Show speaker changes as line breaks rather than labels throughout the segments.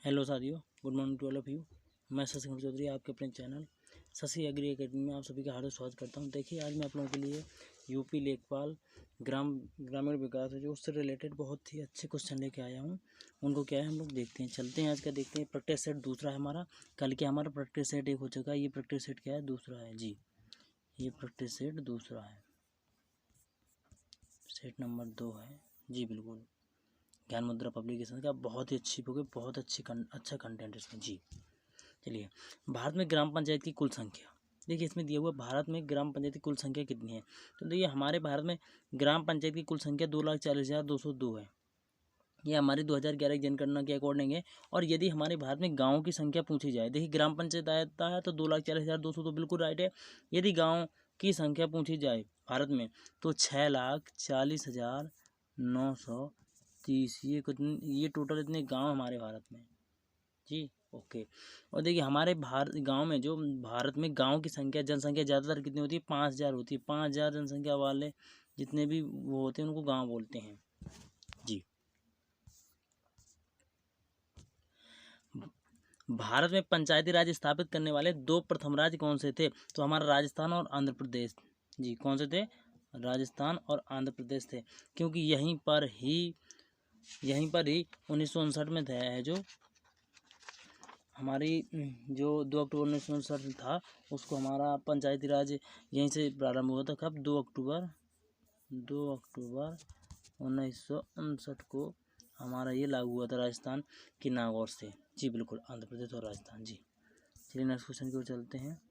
Hello साथियों, good morning to all of you. मैं शशि चौधरी, आपके अपने चैनल शशि एग्री एकेडमी में आप सभी का हार्दिक स्वागत करता हूं। देखिए, आज मैं आप लोगों के लिए यूपी लेखपाल ग्रामीण विकास है जो उससे रिलेटेड बहुत ही अच्छे क्वेश्चन लेके आया हूं। उनको क्या है हम लोग देखते हैं, चलते हैं। आज का देखते हैं। प्रैक्टिस सेट दूसरा है हमारा। कल के हमारा प्रैक्टिस सेट एक हो चुका है, ये प्रैक्टिस सेट क्या है, दूसरा है जी। ये प्रैक्टिस सेट दूसरा है, सेट नंबर 2 है जी। बिल्कुल, ज्ञान मुद्रा पब्लिकेशन का बहुत ही अच्छी बुक है, बहुत अच्छा कंटेंट है इसमें जी। चलिए, भारत में ग्राम पंचायत की कुल संख्या देखिए, इसमें दिया हुआ भारत में ग्राम पंचायत की कुल संख्या कितनी है। तो देखिए, हमारे भारत में ग्राम पंचायत की कुल संख्या 2,40,202 है। ये हमारी 2011 की जनगणना के अकॉर्डिंग है। और यदि हमारे भारत में गाँव की संख्या पूछी जाए, देखिए ग्राम पंचायत आता है तो 2,40,200 तो बिल्कुल राइट है। यदि गाँव की संख्या पूछी जाए भारत में तो 6,40,930। ये टोटल इतने गाँव हमारे भारत में जी। ओके। और देखिए, हमारे भारत गांव में जो भारत में गांव की संख्या जनसंख्या ज़्यादातर कितनी होती है, 5,000 होती है। 5,000 जनसंख्या वाले जितने भी वो होते हैं उनको गांव बोलते हैं जी। भारत में पंचायती राज स्थापित करने वाले 2 प्रथम राज्य कौन से थे। तो हमारा राजस्थान और आंध्र प्रदेश जी। कौन से थे, राजस्थान और आंध्र प्रदेश थे। क्योंकि यहीं पर ही 1959 में था है जो हमारी जो 2 अक्टूबर 1959 था, उसको हमारा पंचायती राज यहीं से प्रारंभ हुआ था। कब, 2 अक्टूबर 1959 को हमारा ये लागू हुआ था राजस्थान के नागौर से जी। बिल्कुल, आंध्र प्रदेश और राजस्थान जी। चलिए, नेक्स्ट क्वेश्चन की ओर चलते हैं।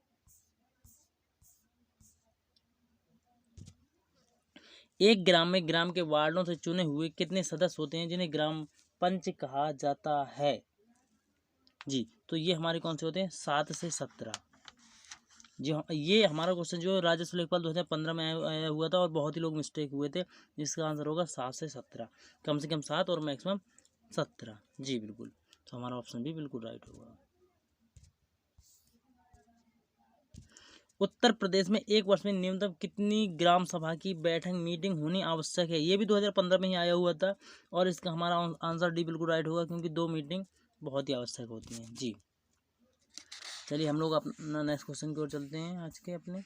एक ग्राम में ग्राम के वार्डों से चुने हुए कितने सदस्य होते हैं जिन्हें ग्राम पंच कहा जाता है जी। तो ये हमारे कौन से होते हैं, 7 से 17 जी। हाँ, ये हमारा क्वेश्चन जो राजस्व लेखपाल 2015 में आया हुआ था और बहुत ही लोग मिस्टेक हुए थे। इसका आंसर होगा 7 से 17, कम से कम 7 और मैक्सिमम 17 जी। बिल्कुल, तो हमारा ऑप्शन भी बिल्कुल राइट होगा। उत्तर प्रदेश में एक वर्ष में न्यूनतम कितनी ग्राम सभा की बैठक मीटिंग होनी आवश्यक है। ये भी 2015 में ही आया हुआ था और इसका हमारा आंसर डी बिल्कुल राइट होगा, क्योंकि 2 मीटिंग बहुत ही आवश्यक होती हैं जी। चलिए, हम लोग अपना नेक्स्ट क्वेश्चन की ओर चलते हैं आज के अपने।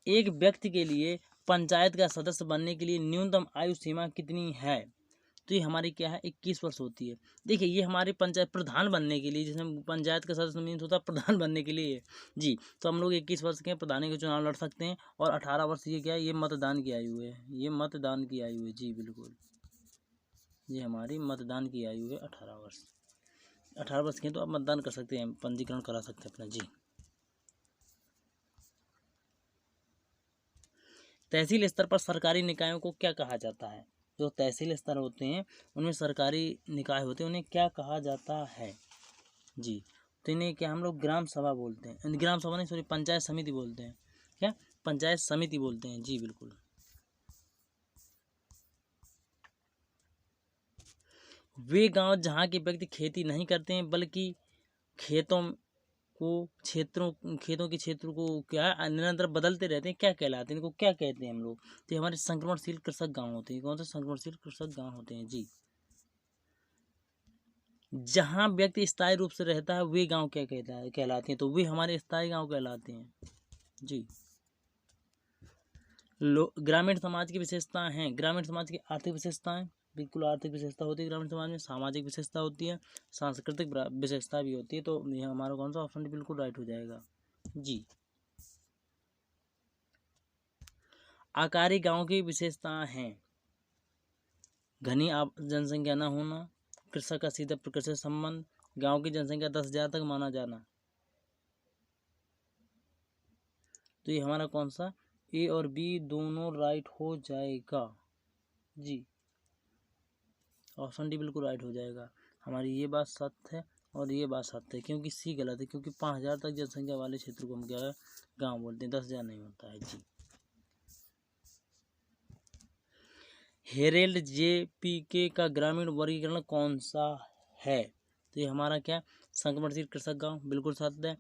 एक व्यक्ति के लिए पंचायत का सदस्य बनने के लिए न्यूनतम आयु सीमा कितनी है। तो ये हमारी क्या है, 21 वर्ष होती है। देखिए, ये हमारे पंचायत प्रधान बनने के लिए, जिसमें पंचायत का सदस्य मीन्स होता है प्रधान बनने के लिए जी। तो हम लोग 21 वर्ष के प्रधानी के चुनाव लड़ सकते हैं। और 18 वर्ष ये क्या है, ये मतदान की आयु है। ये मतदान की आयु है जी। बिल्कुल, ये हमारी मतदान की आयु है 18 वर्ष। 18 वर्ष के तो आप मतदान कर सकते हैं, पंजीकरण करा सकते हैं अपना जी। तहसील स्तर पर सरकारी निकायों को क्या कहा जाता है। जो तहसील स्तर होते हैं उनमें सरकारी निकाय होते हैं, उन्हें क्या कहा जाता है जी। तो इन्हें क्या हम लोग ग्राम सभा बोलते हैं, ग्राम सभा नहीं, सॉरी, पंचायत समिति बोलते हैं। क्या, पंचायत समिति बोलते हैं जी। बिल्कुल, वे गांव जहां के व्यक्ति खेती नहीं करते हैं बल्कि खेतों खेतों के क्षेत्र को क्या निरंतर बदलते रहते हैं, क्या कहलाते हैं, इनको क्या कहते हैं हम लोग। तो हमारे संक्रमणशील कृषक गांव होते हैं। कौन से संक्रमणशील कृषक गांव होते हैं जी। जहाँ व्यक्ति स्थायी रूप से रहता है वे गांव क्या कहलाते हैं। तो वे हमारे स्थायी गांव कहलाते हैं जी। ग्रामीण समाज की विशेषताएं हैं। ग्रामीण समाज की आर्थिक विशेषताएं, बिल्कुल आर्थिक विशेषता होती है ग्रामीण समाज में। सामाजिक विशेषता होती है, सांस्कृतिक विशेषता भी होती है। तो ये हमारा कौन सा ऑप्शन बिल्कुल राइट हो जाएगा जी। आकारी गांव की विशेषताएं हैं, घनी जनसंख्या न होना, कृषक का सीधा प्रकृति से संबंध, गांव की जनसंख्या 10,000 तक माना जाना। तो ये हमारा कौन सा, ए और बी दोनों राइट हो जाएगा जी। ऑप्शन डी बिल्कुल राइट हो जाएगा। हमारी ये बात सत्य है और ये बात सत्य है, क्योंकि सी गलत है। क्योंकि 5,000 तक जनसंख्या वाले क्षेत्र को हम क्या है, गाँव बोलते हैं। 10,000 नहीं होता है जी। हेरेल्ड JPK का ग्रामीण वर्गीकरण कौन सा है। तो ये हमारा क्या, संक्रमणशील कृषक गांव बिल्कुल सत्य है।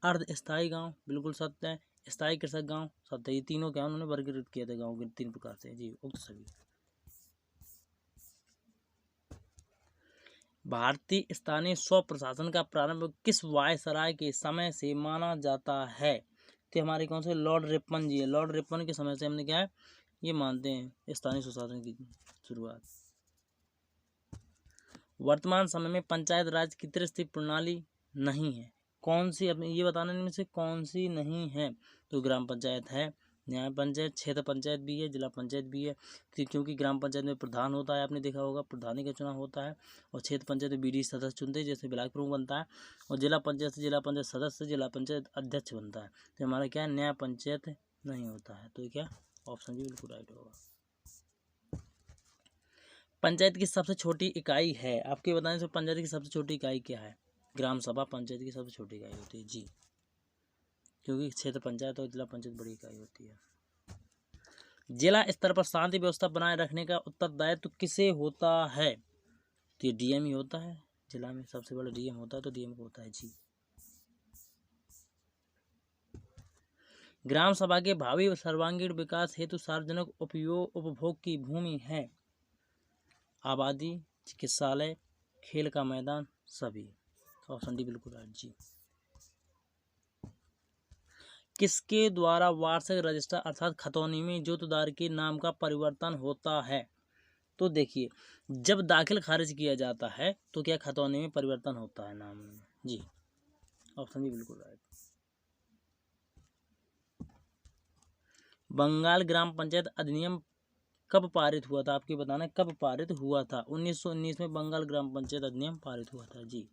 अर्ध स्थायी गांव बिल्कुल सत्य है। स्थायी कृषक गांव सत्य है। ये तीनों क्या उन्होंने वर्गीकृत किया था गांव के 3 प्रकार से जी। उक्त सभी भारतीय स्थानीय स्व प्रशासन का प्रारंभ किस वायसराय के समय से माना जाता है? तो हमारे कौन से लॉर्ड रिपन जी है। लॉर्ड रिपन के समय से हमने क्या है ये मानते हैं स्थानीय स्वशासन की शुरुआत। वर्तमान समय में पंचायत राज की त्रिस्तरीय प्रणाली नहीं है। कौन सी, अपने ये बताने में से कौन सी नहीं है? तो ग्राम पंचायत है, न्याय पंचायत, क्षेत्र पंचायत भी है, जिला पंचायत भी है। क्योंकि ग्राम पंचायत में प्रधान होता है, आपने देखा होगा प्रधानी का चुनाव होता है, और क्षेत्र पंचायत में बीडी सदस्य चुनते हैं जैसे ब्लॉक प्रमुख बनता है, और जिला पंचायत से जिला पंचायत सदस्य, जिला पंचायत अध्यक्ष बनता है। तो हमारा क्या है, न्याय पंचायत नहीं होता है। तो क्या ऑप्शन भी बिल्कुल राइट होगा। पंचायत की सबसे छोटी इकाई है, आपके बताने से पंचायत की सबसे छोटी इकाई क्या है? ग्राम सभा पंचायत की सबसे छोटी इकाई होती है जी, क्योंकि क्षेत्र पंचायत और जिला पंचायत बड़ी इकाई होती है। जिला स्तर पर शांति व्यवस्था बनाए रखने का उत्तरदायित्व तो किसे होता है? तो ये डीएम ही होता है, जिला में सबसे बड़ा डीएम होता है, तो डीएम को होता है जी। ग्राम सभा के भावी सर्वांगीण विकास हेतु सार्वजनिक उपभोग की भूमि है आबादी, चिकित्सालय, खेल का मैदान, सभी। ऑप्शन डी बिल्कुल राइट जी। किसके द्वारा वार्षिक रजिस्टर अर्थात खतौनी में जोतदार के नाम का परिवर्तन होता है? तो देखिए, जब दाखिल खारिज किया जाता है तो क्या खतौनी में परिवर्तन होता है नाम में जी। ऑप्शन भी बिल्कुल राइट। बंगाल ग्राम पंचायत अधिनियम कब पारित हुआ था? आपके बताना है कब पारित हुआ था? 1919 में बंगाल ग्राम पंचायत अधिनियम पारित हुआ था जी।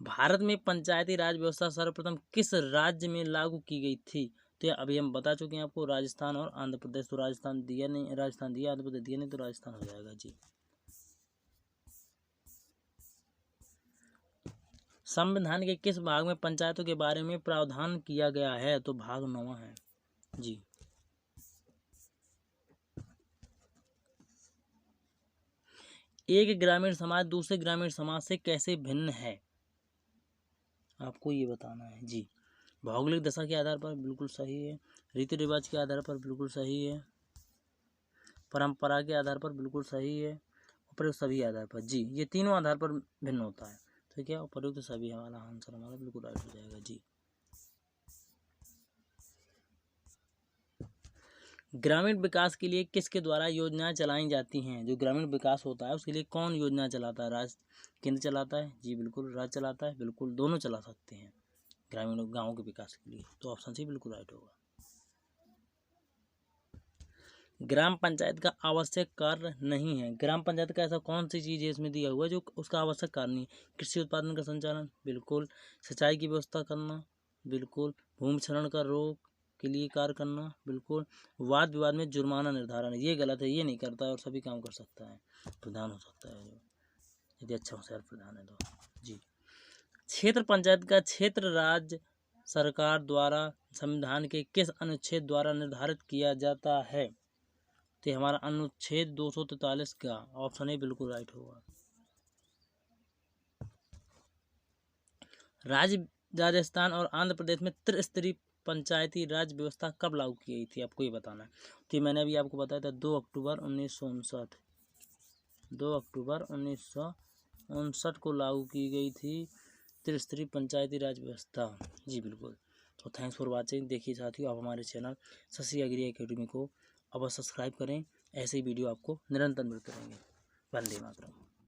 भारत में पंचायती राज व्यवस्था सर्वप्रथम किस राज्य में लागू की गई थी? तो अभी हम बता चुके हैं आपको, राजस्थान और आंध्र प्रदेश। तो राजस्थान दिया नहीं, राजस्थान दिया, आंध्र प्रदेश दिया नहीं, तो राजस्थान हो जाएगा जी। संविधान के किस भाग में पंचायतों के बारे में प्रावधान किया गया है? तो भाग 9 है जी। एक ग्रामीण समाज दूसरे ग्रामीण समाज से कैसे भिन्न है? आपको ये बताना है जी। भौगोलिक दशा के आधार पर बिल्कुल सही है, रीति रिवाज के आधार पर बिल्कुल सही है, परंपरा के आधार पर बिल्कुल सही है, उपयुक्त सभी आधार पर जी। ये तीनों आधार पर भिन्न होता है। ठीक है, उपयुक्त सभी हमारा आंसर हमारा बिल्कुल राइट हो जाएगा जी। ग्रामीण विकास के लिए किसके द्वारा योजनाएं चलाई जाती हैं? जो ग्रामीण विकास होता है उसके लिए कौन योजना चलाता है? राज्य, केंद्र चलाता है जी बिल्कुल, राज्य चलाता है बिल्कुल, दोनों चला सकते हैं ग्रामीण गाँव के विकास के लिए। तो ऑप्शन सी बिल्कुल राइट होगा। ग्राम पंचायत का आवश्यक कार्य नहीं है। ग्राम पंचायत का ऐसा कौन सी चीज़ है इसमें दिया हुआ है जो उसका आवश्यक कार्य नहीं? कृषि उत्पादन का संचालन बिल्कुल, सिंचाई की व्यवस्था करना बिल्कुल, भूमि क्षरण का रोक के लिए कार्य करना बिल्कुल, वाद विवाद में जुर्माना निर्धारण, ये गलत है, ये नहीं करता है और सभी काम कर सकता है, प्रधान हो सकता है जो, यदि अच्छा होशियार प्रधान है तो जी। क्षेत्र पंचायत का क्षेत्र राज्य सरकार द्वारा संविधान के किस अनुच्छेद द्वारा निर्धारित किया जाता है? तो हमारा अनुच्छेद 243 का ऑप्शन ए बिल्कुल राइट होगा। राजस्थान और आंध्र प्रदेश में त्रिस्तरीय पंचायती राज व्यवस्था कब लागू की गई थी? आपको ये बताना है। तो मैंने अभी आपको बताया था 2 अक्टूबर 1959, 2 अक्टूबर 1959 को लागू की गई थी त्रिस्तरीय पंचायती राज व्यवस्था जी बिल्कुल। तो थैंक्स फॉर वाचिंग। देखिए साथियों, आप हमारे चैनल शशि अग्री एकेडमी को अवश्य सब्सक्राइब करें, ऐसे ही वीडियो आपको निरंतर मिलते रहेंगे। वंदे मातरम।